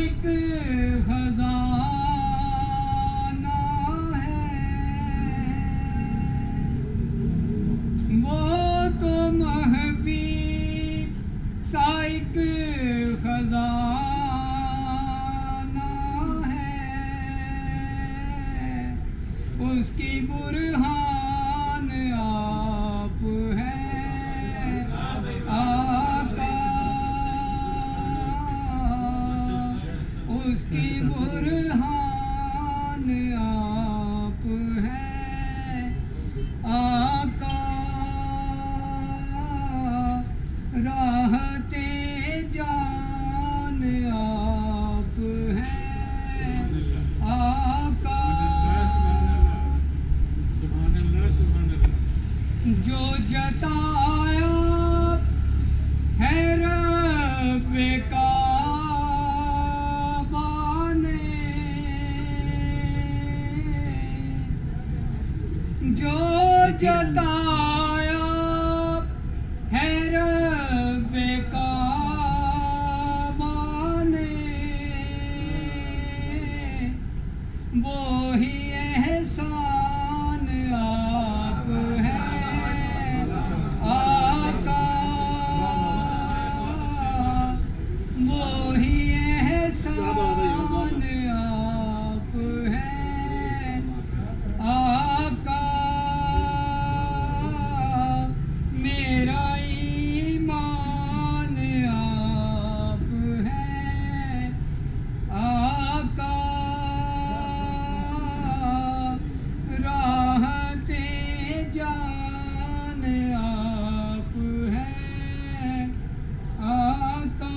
एक खजाना है, वो तो महफी सा एक खजाना है, उसकी बुरहान आप हैं आका, उसकी बुरहान आप हैं आका, राहते जान आप हैं आका, जो जताया है रब काबा ने, जो जताया है रब काबा ने, वो ही एहसान आप हैं आका, वो ही एहसान आप हैं आका, मेरा ईमान आप हैं आका, राहते जान आप हैं आका।